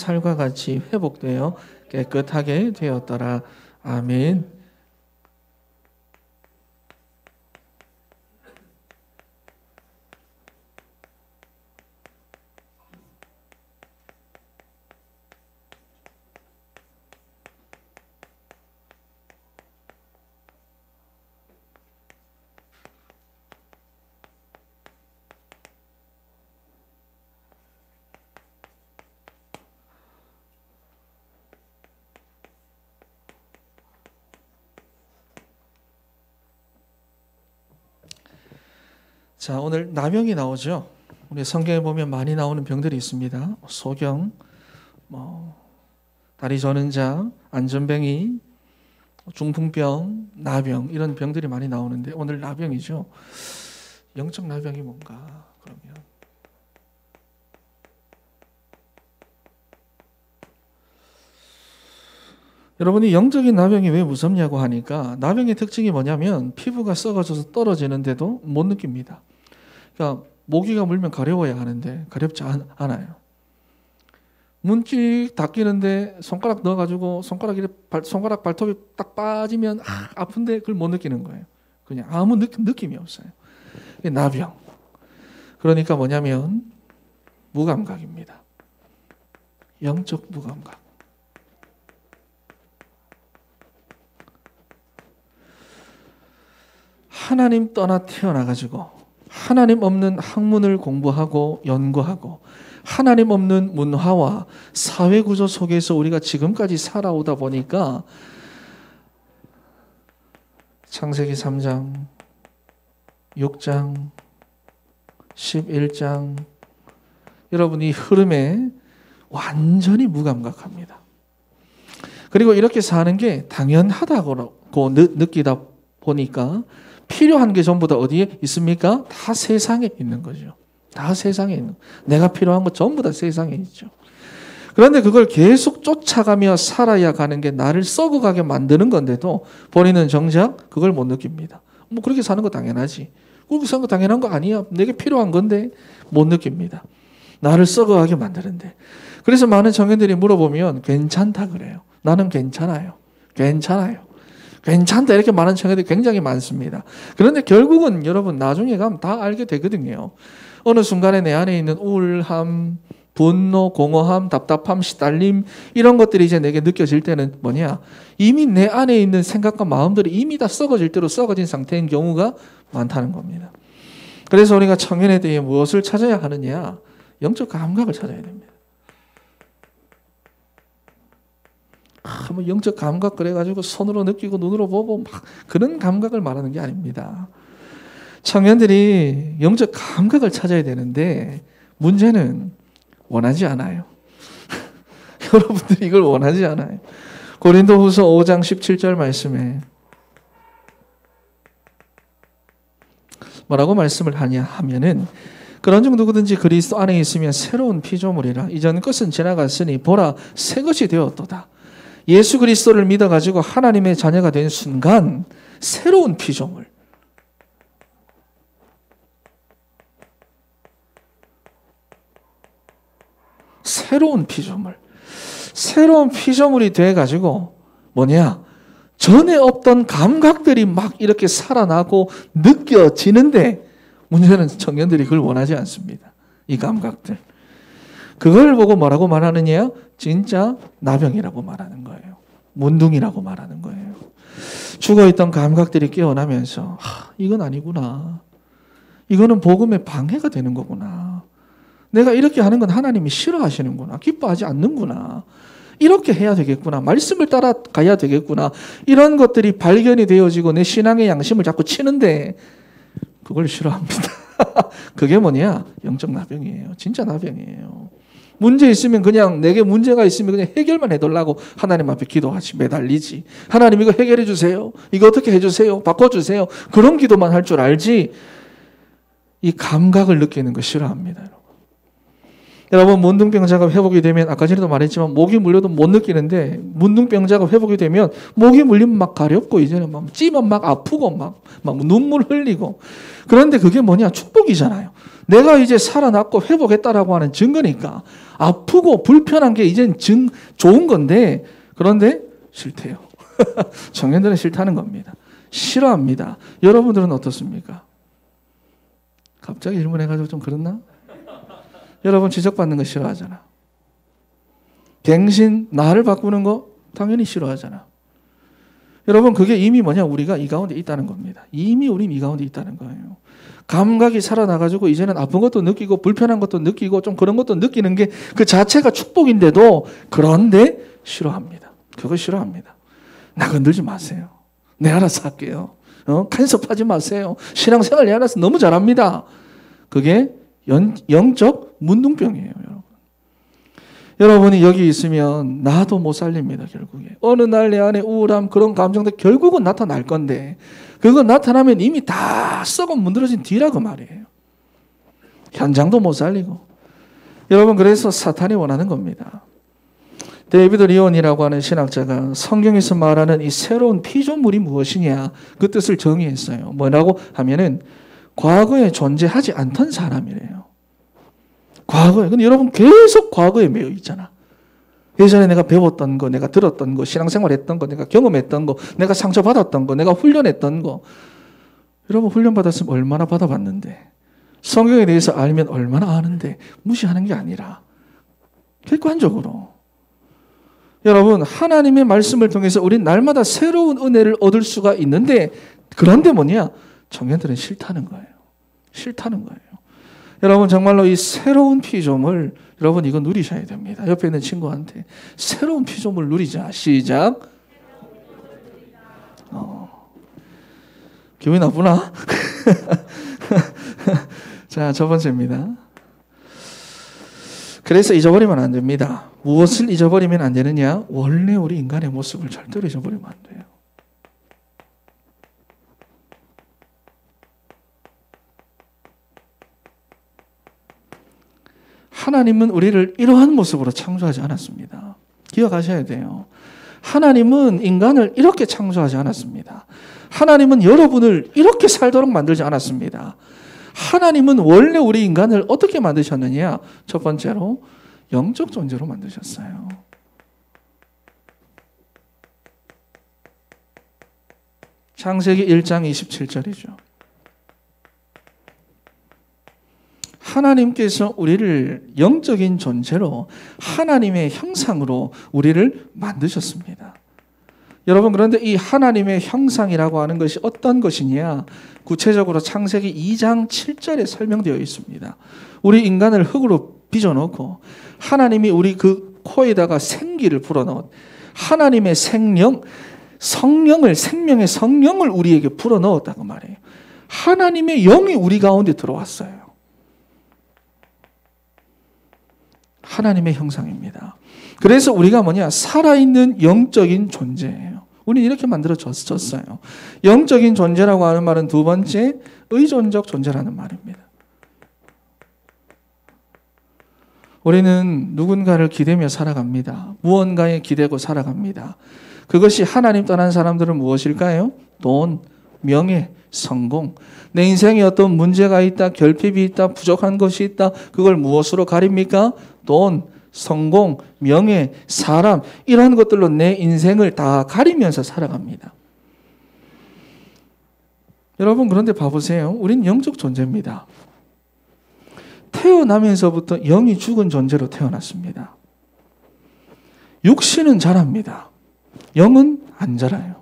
살과 같이 회복되어 깨끗하게 되었더라. 아멘. 자, 오늘 나병이 나오죠. 우리 성경에 보면 많이 나오는 병들이 있습니다. 소경, 다리 저는 자, 안전뱅이, 중풍병, 나병 이런 병들이 많이 나오는데 오늘 나병이죠. 영적 나병이 뭔가 그러면 여러분이 영적인 나병이 왜 무섭냐고 하니까 나병의 특징이 뭐냐면 피부가 썩어져서 떨어지는데도 못 느낍니다. 그러니까 모기가 물면 가려워야 하는데 가렵지 않아요. 문찍 닦이는데 손가락 넣어가지고 손가락 발톱이 딱 빠지면 아픈데 그걸 못 느끼는 거예요. 그냥 아무 느낌이 없어요. 이게 나병. 그러니까 뭐냐면 무감각입니다. 영적 무감각. 하나님 떠나 태어나가지고 하나님 없는 학문을 공부하고 연구하고 하나님 없는 문화와 사회구조 속에서 우리가 지금까지 살아오다 보니까 창세기 3장, 6장, 11장 여러분 이 흐름에 완전히 무감각합니다. 그리고 이렇게 사는 게 당연하다고 느끼다 보니까 필요한 게 전부 다 어디에 있습니까? 다 세상에 있는 거죠. 다 세상에 있는. 내가 필요한 거 전부 다 세상에 있죠. 그런데 그걸 계속 쫓아가며 살아야 가는 게 나를 썩어가게 만드는 건데도 본인은 정작 그걸 못 느낍니다. 뭐 그렇게 사는 거 당연하지. 그렇게 사는 거 당연한 거 아니야. 내게 필요한 건데 못 느낍니다. 나를 썩어가게 만드는데. 그래서 많은 청년들이 물어보면 괜찮다 그래요. 나는 괜찮아요. 괜찮아요. 괜찮다 이렇게 말하는 청년들이 굉장히 많습니다. 그런데 결국은 여러분 나중에 가면 다 알게 되거든요. 어느 순간에 내 안에 있는 우울함, 분노, 공허함, 답답함, 시달림 이런 것들이 이제 내게 느껴질 때는 뭐냐? 이미 내 안에 있는 생각과 마음들이 이미 다 썩어질 대로 썩어진 상태인 경우가 많다는 겁니다. 그래서 우리가 청년에 대해 무엇을 찾아야 하느냐? 영적 감각을 찾아야 됩니다. 뭐 영적 감각 그래가지고 손으로 느끼고 눈으로 보고 막 그런 감각을 말하는 게 아닙니다. 청년들이 영적 감각을 찾아야 되는데 문제는 원하지 않아요. 여러분들이 이걸 원하지 않아요. 고린도후서 5장 17절 말씀에 뭐라고 말씀을 하냐 하면은 그런즉 누구든지 그리스도 안에 있으면 새로운 피조물이라 이전 것은 지나갔으니 보라 새 것이 되었도다. 예수 그리스도를 믿어가지고 하나님의 자녀가 된 순간 새로운 피조물. 새로운 피조물. 새로운 피조물이 돼가지고 뭐냐? 전에 없던 감각들이 막 이렇게 살아나고 느껴지는데 문제는 청년들이 그걸 원하지 않습니다. 이 감각들. 그걸 보고 뭐라고 말하느냐? 진짜 나병이라고 말하는 거예요. 문둥이라고 말하는 거예요. 죽어있던 감각들이 깨어나면서 이건 아니구나. 이거는 복음의 방해가 되는 거구나. 내가 이렇게 하는 건 하나님이 싫어하시는구나. 기뻐하지 않는구나. 이렇게 해야 되겠구나. 말씀을 따라가야 되겠구나. 이런 것들이 발견이 되어지고 내 신앙의 양심을 자꾸 치는데 그걸 싫어합니다. 그게 뭐냐? 영적 나병이에요. 진짜 나병이에요. 문제 있으면 그냥 내게 문제가 있으면 그냥 해결만 해달라고 하나님 앞에 기도하지 매달리지. 하나님 이거 해결해 주세요. 이거 어떻게 해주세요. 바꿔주세요. 그런 기도만 할 줄 알지 이 감각을 느끼는 거 싫어합니다. 여러분, 문둥병자가 회복이 되면 아까 전에도 말했지만 목이 물려도 못 느끼는데, 문둥병자가 회복이 되면 목이 물리면 막 가렵고 이제는 막 찌면 막 아프고 막 눈물 흘리고. 그런데 그게 뭐냐? 축복이잖아요. 내가 이제 살아났고 회복했다라고 하는 증거니까 아프고 불편한 게 이젠 좋은 건데, 그런데 싫대요. 청년들은 싫다는 겁니다. 싫어합니다. 여러분들은 어떻습니까? 갑자기 질문해가지고 좀 그렇나? 여러분 지적받는 거 싫어하잖아. 갱신, 나를 바꾸는 거 당연히 싫어하잖아. 여러분 그게 이미 뭐냐? 우리가 이 가운데 있다는 겁니다. 이미 우리 이 가운데 있다는 거예요. 감각이 살아나가지고 이제는 아픈 것도 느끼고 불편한 것도 느끼고 좀 그런 것도 느끼는 게 그 자체가 축복인데도, 그런데 싫어합니다. 그거 싫어합니다. 나 건들지 마세요. 내 알아서 할게요. 간섭하지 마세요. 신앙생활 내 알아서 너무 잘합니다. 그게 영적 문둥병이에요, 여러분. 여러분이 여기 있으면 나도 못 살립니다, 결국에. 어느 날 내 안에 우울함, 그런 감정들 결국은 나타날 건데, 그거 나타나면 이미 다 썩어 문드러진 뒤라고 말이에요. 현장도 못 살리고. 여러분, 그래서 사탄이 원하는 겁니다. 데이비드 리온이라고 하는 신학자가 성경에서 말하는 이 새로운 피조물이 무엇이냐, 그 뜻을 정의했어요. 뭐라고 하면은 과거에 존재하지 않던 사람이래요. 과거에. 근데 여러분 계속 과거에 매여 있잖아. 예전에 내가 배웠던 거, 내가 들었던 거, 신앙생활 했던 거, 내가 경험했던 거, 내가 상처받았던 거, 내가 훈련했던 거. 여러분 훈련 받았으면 얼마나 받아봤는데, 성경에 대해서 알면 얼마나 아는데, 무시하는 게 아니라 객관적으로. 여러분 하나님의 말씀을 통해서 우린 날마다 새로운 은혜를 얻을 수가 있는데, 그런데 뭐냐? 청년들은 싫다는 거예요. 싫다는 거예요. 여러분 정말로 이 새로운 피조물, 여러분 이거 누리셔야 됩니다. 옆에 있는 친구한테 새로운 피조물 누리자. 시작. 기분이 나쁘나? 자, 첫 번째입니다. 그래서 잊어버리면 안 됩니다. 무엇을 잊어버리면 안 되느냐? 원래 우리 인간의 모습을 절대로 잊어버리면 안 돼요. 하나님은 우리를 이러한 모습으로 창조하지 않았습니다. 기억하셔야 돼요. 하나님은 인간을 이렇게 창조하지 않았습니다. 하나님은 여러분을 이렇게 살도록 만들지 않았습니다. 하나님은 원래 우리 인간을 어떻게 만드셨느냐? 첫 번째로 영적 존재로 만드셨어요. 창세기 1장 27절이죠. 하나님께서 우리를 영적인 존재로 하나님의 형상으로 우리를 만드셨습니다. 여러분 그런데 이 하나님의 형상이라고 하는 것이 어떤 것이냐? 구체적으로 창세기 2장 7절에 설명되어 있습니다. 우리 인간을 흙으로 빚어넣고 하나님이 우리 그 코에다가 생기를 불어넣은 하나님의 생명의 성령을 우리에게 불어넣었다고 말해요. 하나님의 영이 우리 가운데 들어왔어요. 하나님의 형상입니다. 그래서 우리가 뭐냐? 살아있는 영적인 존재예요. 우리는 이렇게 만들어졌어요. 영적인 존재라고 하는 말은 두 번째, 의존적 존재라는 말입니다. 우리는 누군가를 기대며 살아갑니다. 무언가에 기대고 살아갑니다. 그것이 하나님 떠난 사람들은 무엇일까요? 돈, 명예, 성공. 내 인생에 어떤 문제가 있다, 결핍이 있다, 부족한 것이 있다. 그걸 무엇으로 가립니까? 돈, 성공, 명예, 사람, 이런 것들로 내 인생을 다 가리면서 살아갑니다. 여러분 그런데 봐보세요. 우린 영적 존재입니다. 태어나면서부터 영이 죽은 존재로 태어났습니다. 육신은 자랍니다. 영은 안 자라요.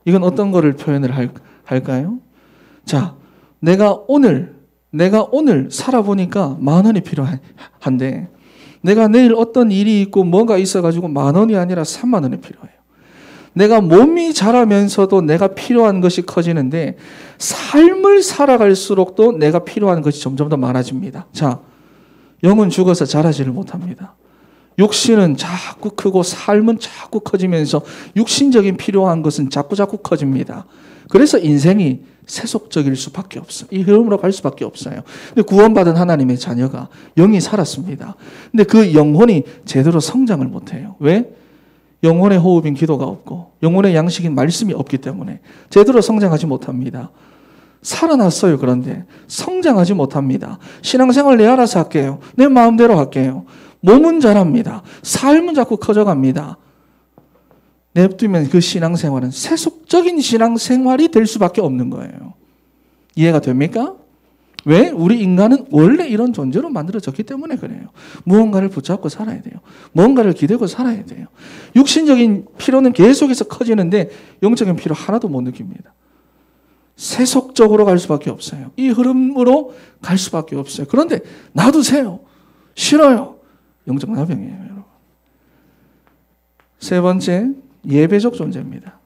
이건 어떤 거를 표현을 할까요? 자, 내가 오늘 살아보니까 10,000원이 필요한데, 내가 내일 어떤 일이 있고 뭐가 있어가지고 10,000원이 아니라 30,000원이 필요해요. 내가 몸이 자라면서도 내가 필요한 것이 커지는데, 삶을 살아갈수록 또 내가 필요한 것이 점점 더 많아집니다. 자, 영은 죽어서 자라지를 못합니다. 육신은 자꾸 크고 삶은 자꾸 커지면서 육신적인 필요한 것은 자꾸 커집니다. 그래서 인생이 세속적일 수밖에 없어요. 이 흐름으로 갈 수밖에 없어요. 근데 구원받은 하나님의 자녀가 영이 살았습니다. 근데 그 영혼이 제대로 성장을 못해요. 왜? 영혼의 호흡인 기도가 없고 영혼의 양식인 말씀이 없기 때문에 제대로 성장하지 못합니다. 살아났어요. 그런데 성장하지 못합니다. 신앙생활 내 알아서 할게요. 내 마음대로 할게요. 몸은 잘합니다. 삶은 자꾸 커져갑니다. 냅두면 그 신앙생활은 세속적인 신앙생활이 될 수밖에 없는 거예요. 이해가 됩니까? 왜? 우리 인간은 원래 이런 존재로 만들어졌기 때문에 그래요. 무언가를 붙잡고 살아야 돼요. 무언가를 기대고 살아야 돼요. 육신적인 필요는 계속해서 커지는데 영적인 필요 하나도 못 느낍니다. 세속적으로 갈 수밖에 없어요. 이 흐름으로 갈 수밖에 없어요. 그런데 놔두세요. 싫어요. 영적 나병이에요, 여러분. 세 번째, 예배적 존재입니다.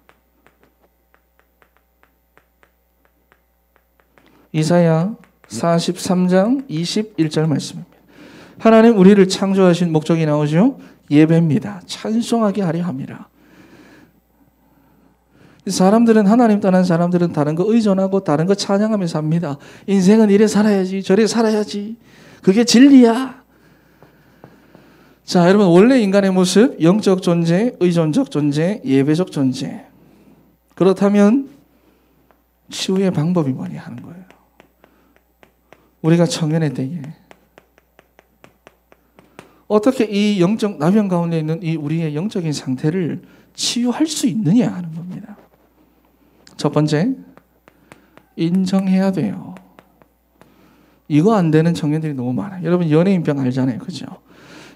이사야 43장 21절 말씀입니다. 하나님 우리를 창조하신 목적이 나오죠? 예배입니다. 찬송하게 하려 함이라. 사람들은 하나님 떠난 사람들은 다른 거 의존하고 다른 거 찬양하며 삽니다. 인생은 이래 살아야지 저래 살아야지. 그게 진리야. 자, 여러분 원래 인간의 모습 영적 존재, 의존적 존재, 예배적 존재. 그렇다면 치유의 방법이 뭐냐 하는 거예요. 우리가 청년의 때에 어떻게 이 영적 나병 가운데 있는 이 우리의 영적인 상태를 치유할 수 있느냐 하는 겁니다. 첫 번째, 인정해야 돼요. 이거 안 되는 청년들이 너무 많아요. 여러분 연예인병 알잖아요. 그죠?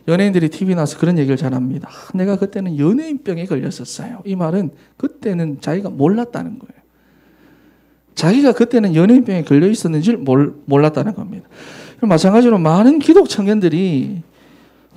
연예인들이 TV 나와서 그런 얘기를 잘합니다. 내가 그때는 연예인병에 걸렸었어요. 이 말은 그때는 자기가 몰랐다는 거예요. 자기가 그때는 연예인병에 걸려 있었는지 몰랐다는 겁니다. 마찬가지로 많은 기독 청년들이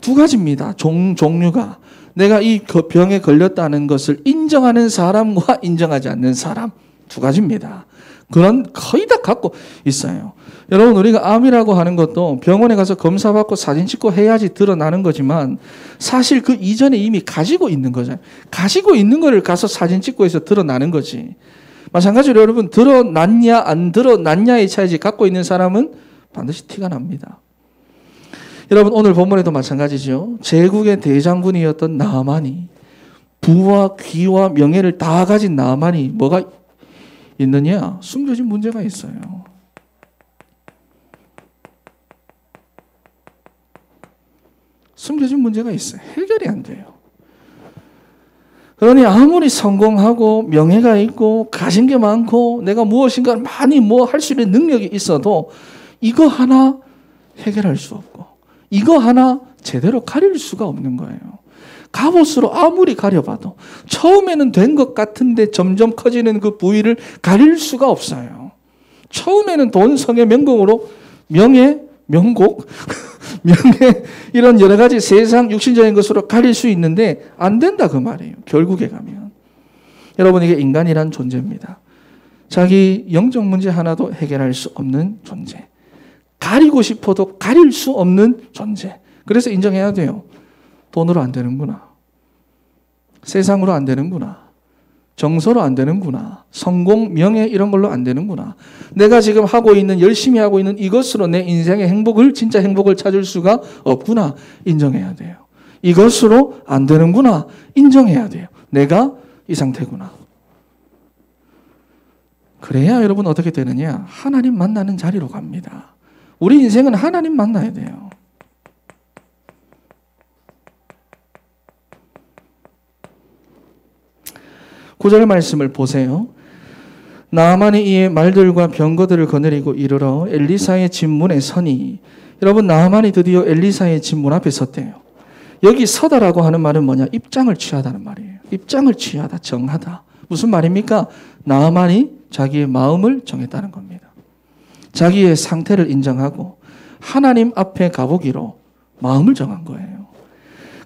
두 가지입니다. 종류가. 내가 이 병에 걸렸다는 것을 인정하는 사람과 인정하지 않는 사람. 두 가지입니다. 그런 거의 다 갖고 있어요. 여러분 우리가 암이라고 하는 것도 병원에 가서 검사받고 사진 찍고 해야지 드러나는 거지만 사실 그 이전에 이미 가지고 있는 거잖아요. 가지고 있는 거를 가서 사진 찍고 해서 드러나는 거지. 마찬가지로 여러분 드러났냐 안 드러났냐의 차이지 갖고 있는 사람은 반드시 티가 납니다. 여러분 오늘 본문에도 마찬가지죠. 제국의 대장군이었던 나아만이 부와 귀와 명예를 다 가진 나아만이 뭐가 있느냐? 숨겨진 문제가 있어요. 숨겨진 문제가 있어요. 해결이 안 돼요. 그러니 아무리 성공하고 명예가 있고 가진 게 많고 내가 무엇인가 많이 할 수 있는 능력이 있어도 이거 하나 해결할 수 없고 이거 하나 제대로 가릴 수가 없는 거예요. 갑옷으로 아무리 가려봐도 처음에는 된 것 같은데 점점 커지는 그 부위를 가릴 수가 없어요. 처음에는 돈, 성의, 명곡으로 명예, 명곡, 명예 이런 여러 가지 세상 육신적인 것으로 가릴 수 있는데 안 된다 그 말이에요. 결국에 가면. 여러분 이게 인간이란 존재입니다. 자기 영적 문제 하나도 해결할 수 없는 존재. 가리고 싶어도 가릴 수 없는 존재. 그래서 인정해야 돼요. 돈으로 안 되는구나. 세상으로 안 되는구나. 정서로 안 되는구나. 성공, 명예 이런 걸로 안 되는구나. 내가 지금 하고 있는 열심히 하고 있는 이것으로 내 인생의 행복을 진짜 행복을 찾을 수가 없구나. 인정해야 돼요. 이것으로 안 되는구나. 인정해야 돼요. 내가 이 상태구나. 그래야 여러분 어떻게 되느냐? 하나님 만나는 자리로 갑니다. 우리 인생은 하나님 만나야 돼요. 구절 말씀을 보세요. 나아만이 이에 말들과 병거들을 거느리고 이르러 엘리사의 집문에 서니 여러분 나아만이 드디어 엘리사의 집문 앞에 섰대요. 여기 서다라고 하는 말은 뭐냐? 입장을 취하다는 말이에요. 입장을 취하다, 정하다. 무슨 말입니까? 나아만이 자기의 마음을 정했다는 겁니다. 자기의 상태를 인정하고 하나님 앞에 가보기로 마음을 정한 거예요.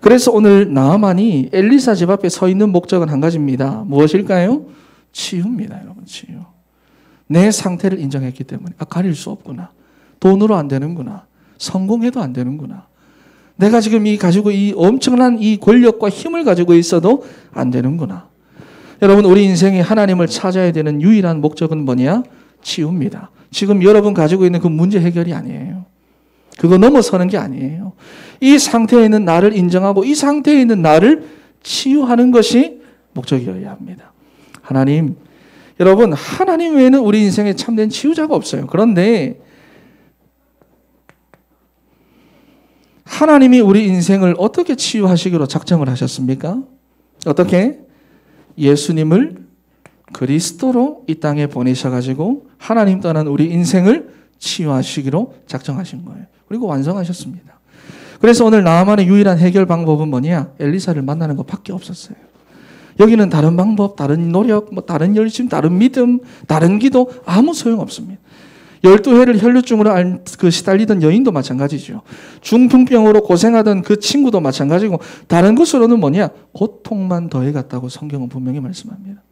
그래서 오늘 나아만이 엘리사 집 앞에 서 있는 목적은 한 가지입니다. 무엇일까요? 치유입니다, 여러분. 치유. 내 상태를 인정했기 때문에 가릴 수 없구나. 돈으로 안 되는구나. 성공해도 안 되는구나. 내가 지금 가지고 이 엄청난 이 권력과 힘을 가지고 있어도 안 되는구나. 여러분 우리 인생에 하나님을 찾아야 되는 유일한 목적은 뭐냐? 치웁니다. 지금 여러분 가지고 있는 그 문제 해결이 아니에요. 그거 넘어서는 게 아니에요. 이 상태에 있는 나를 인정하고 이 상태에 있는 나를 치유하는 것이 목적이어야 합니다. 하나님, 여러분, 하나님 외에는 우리 인생에 참된 치유자가 없어요. 그런데 하나님이 우리 인생을 어떻게 치유하시기로 작정을 하셨습니까? 어떻게? 예수님을 그리스도로 이 땅에 보내셔가지고 하나님 떠난 우리 인생을 치유하시기로 작정하신 거예요. 그리고 완성하셨습니다. 그래서 오늘 나만의 유일한 해결 방법은 뭐냐? 엘리사를 만나는 것밖에 없었어요. 여기는 다른 방법, 다른 노력, 다른 열심, 다른 믿음, 다른 기도 아무 소용없습니다. 12회를 혈류증으로 시달리던 여인도 마찬가지죠. 중풍병으로 고생하던 그 친구도 마찬가지고 다른 것으로는 뭐냐? 고통만 더해갔다고 성경은 분명히 말씀합니다.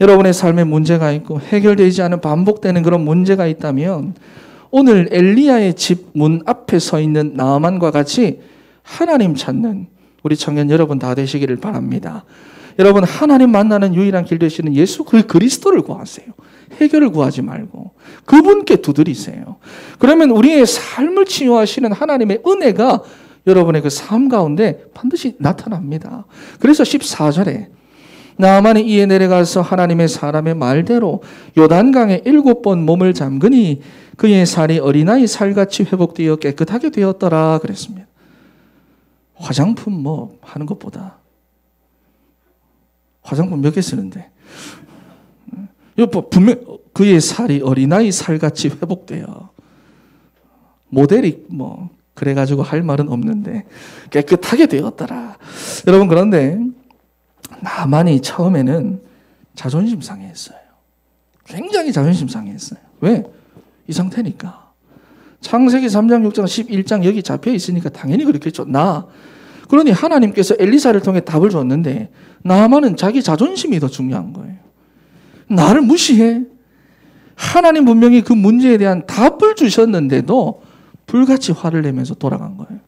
여러분의 삶에 문제가 있고 해결되지 않은 반복되는 그런 문제가 있다면 오늘 엘리야의 집 문 앞에 서 있는 나아만과 같이 하나님 찾는 우리 청년 여러분 다 되시기를 바랍니다. 여러분, 하나님 만나는 유일한 길 되시는 예수 그리스도를 구하세요. 해결을 구하지 말고 그분께 두드리세요. 그러면 우리의 삶을 치유하시는 하나님의 은혜가 여러분의 그 삶 가운데 반드시 나타납니다. 그래서 14절에 나아만이 이에 내려가서 하나님의 사람의 말대로 요단강에 7번 몸을 잠그니 그의 살이 어린아이 살같이 회복되어 깨끗하게 되었더라 그랬습니다. 화장품 하는 것보다 화장품 몇 개 쓰는데 분명 그의 살이 어린아이 살같이 회복돼요. 모델이 그래가지고 할 말은 없는데 깨끗하게 되었더라. 여러분, 그런데 나만이 처음에는 자존심 상해했어요. 굉장히 자존심 상해했어요. 왜? 이 상태니까. 창세기 3장, 6장, 11장 여기 잡혀 있으니까 당연히 그렇겠죠. 그러니 하나님께서 엘리사를 통해 답을 줬는데 나만은 자기 자존심이 더 중요한 거예요. 나를 무시해. 하나님 분명히 그 문제에 대한 답을 주셨는데도 불같이 화를 내면서 돌아간 거예요.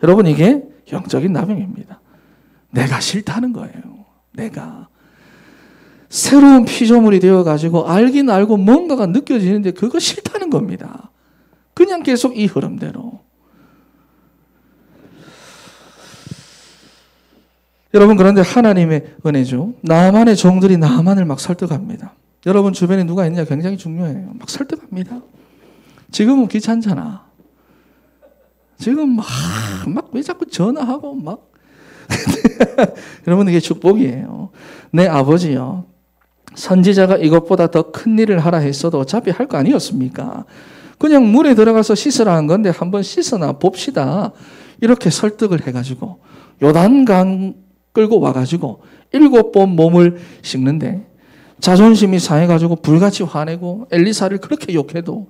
여러분, 이게 영적인 나병입니다. 내가 싫다는 거예요. 내가. 새로운 피조물이 되어가지고 알긴 알고 뭔가가 느껴지는데 그거 싫다는 겁니다. 그냥 계속 이 흐름대로. 여러분, 그런데 하나님의 은혜죠. 나만의 종들이 나만을 막 설득합니다. 여러분 주변에 누가 있느냐 굉장히 중요해요. 막 설득합니다. 지금은 귀찮잖아. 지금 막 왜 자꾸 전화하고 막. 여러분, 이게 축복이에요. 내 아버지요. 선지자가 이것보다 더 큰 일을 하라 했어도 어차피 할 거 아니었습니까? 그냥 물에 들어가서 씻으라 한 건데 한번 씻어나 봅시다. 이렇게 설득을 해가지고 요단강 끌고 와가지고 7번 몸을 씻는데 자존심이 상해가지고 불같이 화내고 엘리사를 그렇게 욕해도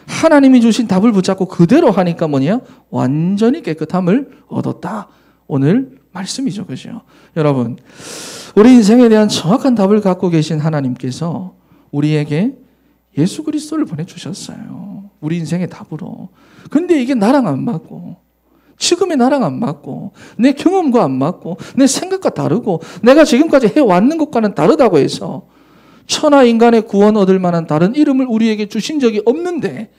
하나님이 주신 답을 붙잡고 그대로 하니까 뭐냐? 완전히 깨끗함을 얻었다. 오늘 말씀이죠. 그죠? 여러분, 우리 인생에 대한 정확한 답을 갖고 계신 하나님께서 우리에게 예수 그리스도를 보내주셨어요. 우리 인생의 답으로. 근데 이게 나랑 안 맞고 지금의 나랑 안 맞고 내 경험과 안 맞고 내 생각과 다르고 내가 지금까지 해왔는 것과는 다르다고 해서 천하 인간의 구원 얻을 만한 다른 이름을 우리에게 주신 적이 없는데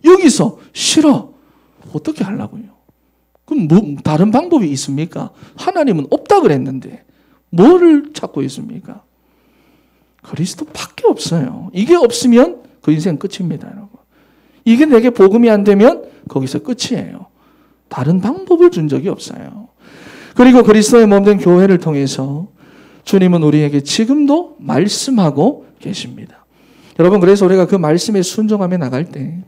여기서 싫어. 어떻게 하려고요? 그럼 다른 방법이 있습니까? 하나님은 없다 그랬는데 뭐를 찾고 있습니까? 그리스도밖에 없어요. 이게 없으면 그 인생 끝입니다, 여러분. 이게 내게 복음이 안 되면 거기서 끝이에요. 다른 방법을 준 적이 없어요. 그리고 그리스도의 몸된 교회를 통해서 주님은 우리에게 지금도 말씀하고 계십니다. 여러분, 그래서 우리가 그 말씀에 순종하며 나갈 때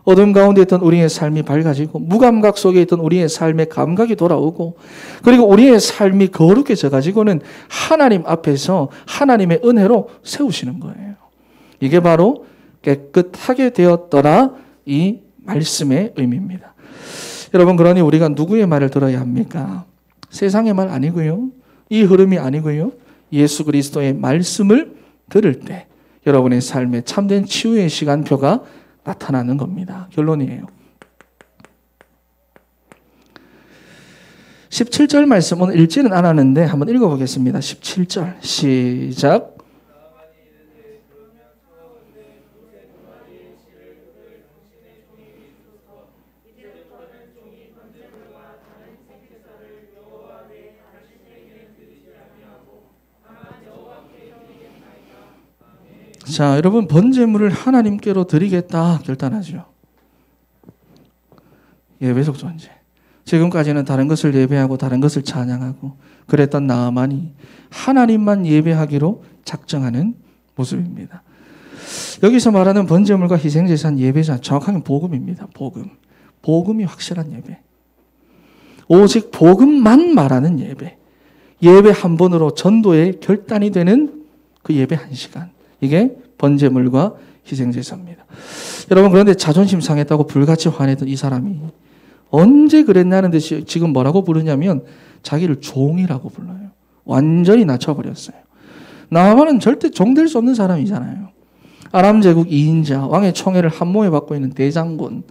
어둠 가운데 있던 우리의 삶이 밝아지고 무감각 속에 있던 우리의 삶의 감각이 돌아오고 그리고 우리의 삶이 거룩해져 가지고는 하나님 앞에서 하나님의 은혜로 세우시는 거예요. 이게 바로 깨끗하게 되었더라 이 말씀의 의미입니다. 여러분, 그러니 우리가 누구의 말을 들어야 합니까? 세상의 말 아니고요. 이 흐름이 아니고요. 예수 그리스도의 말씀을 들을 때 여러분의 삶에 참된 치유의 시간표가 나타나는 겁니다. 결론이에요. 17절 말씀 오늘 읽지는 않았는데 한번 읽어보겠습니다. 17절 시작. 자, 여러분 번제물을 하나님께로 드리겠다 결단하죠. 예배적 존재. 지금까지는 다른 것을 예배하고 다른 것을 찬양하고 그랬던 나아만이 하나님만 예배하기로 작정하는 모습입니다. 여기서 말하는 번제물과 희생제산 예배자 정확하게 복음입니다. 복음이 확실한 예배. 오직 복음만 말하는 예배. 예배 한 번으로 전도의 결단이 되는 그 예배 한 시간. 이게 번제물과 희생제사입니다. 여러분 그런데 자존심 상했다고 불같이 화내던 이 사람이 언제 그랬냐는 듯이 지금 뭐라고 부르냐면 자기를 종이라고 불러요. 완전히 낮춰버렸어요. 나아만은 절대 종될 수 없는 사람이잖아요. 아람 제국 2인자, 왕의 총애를 한 몸에 받고 있는 대장군.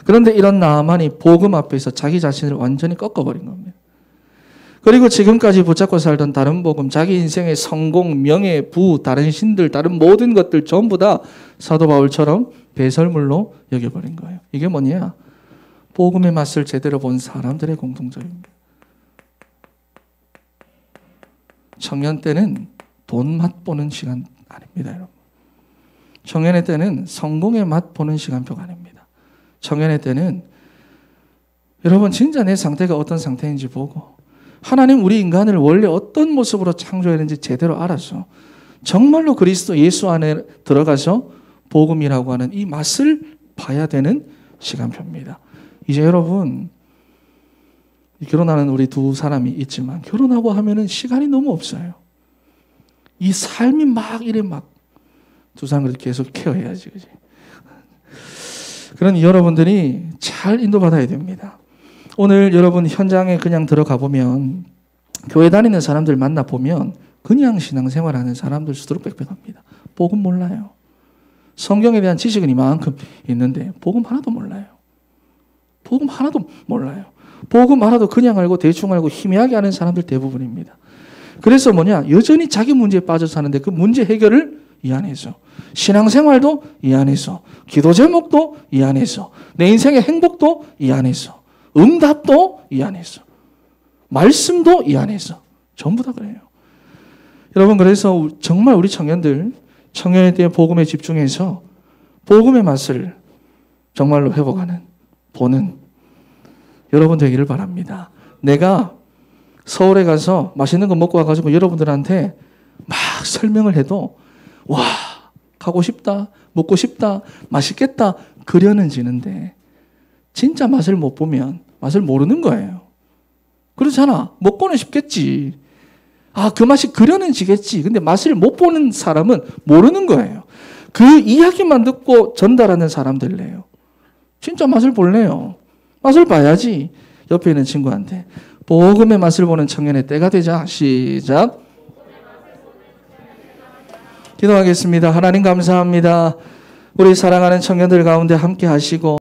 그런데 이런 나아만이 복음 앞에서 자기 자신을 완전히 꺾어버린 겁니다. 그리고 지금까지 붙잡고 살던 다른 복음, 자기 인생의 성공, 명예, 부, 다른 신들, 다른 모든 것들 전부 다 사도 바울처럼 배설물로 여겨버린 거예요. 이게 뭐냐? 복음의 맛을 제대로 본 사람들의 공통점입니다. 청년 때는 돈 맛 보는 시간 아닙니다, 여러분. 청년의 때는 성공의 맛 보는 시간표가 아닙니다. 청년의 때는 여러분 진짜 내 상태가 어떤 상태인지 보고 하나님 우리 인간을 원래 어떤 모습으로 창조했는지 제대로 알아서 정말로 그리스도 예수 안에 들어가서 복음이라고 하는 이 맛을 봐야 되는 시간표입니다. 이제 여러분 결혼하는 우리 두 사람이 있지만 결혼하고 하면은 시간이 너무 없어요. 이 삶이 막 이래 막 두 사람을 계속 케어해야지, 그지? 그런 여러분들이 잘 인도받아야 됩니다. 오늘 여러분 현장에 그냥 들어가 보면 교회 다니는 사람들 만나 보면 그냥 신앙생활하는 사람들 수두룩 빽빽합니다. 복음 몰라요. 성경에 대한 지식은 이만큼 있는데 복음 하나도 몰라요. 복음 하나도 몰라요. 복음 하나도 그냥 알고 대충 알고 희미하게 하는 사람들 대부분입니다. 그래서 뭐냐? 여전히 자기 문제에 빠져 사는데 그 문제 해결을 이 안에서 신앙생활도 이 안에서 기도 제목도 이 안에서 내 인생의 행복도 이 안에서 응답도 이 안에서 말씀도 이 안에서 전부 다 그래요. 여러분 그래서 정말 우리 청년들 청년에 대한 복음에 집중해서 복음의 맛을 정말로 회복하는 보는 여러분 되기를 바랍니다. 내가 서울에 가서 맛있는 거 먹고 와가지고 여러분들한테 막 설명을 해도 와 가고 싶다 먹고 싶다 맛있겠다 그려는 지는데 진짜 맛을 못 보면 맛을 모르는 거예요. 그렇잖아. 먹고는 싶겠지. 아, 그 맛이 그려는 지겠지. 근데 맛을 못 보는 사람은 모르는 거예요. 그 이야기만 듣고 전달하는 사람들래요. 진짜 맛을 볼래요. 맛을 봐야지. 옆에 있는 친구한테 복음의 맛을 보는 청년의 때가 되자. 시작. 기도하겠습니다. 하나님 감사합니다. 우리 사랑하는 청년들 가운데 함께 하시고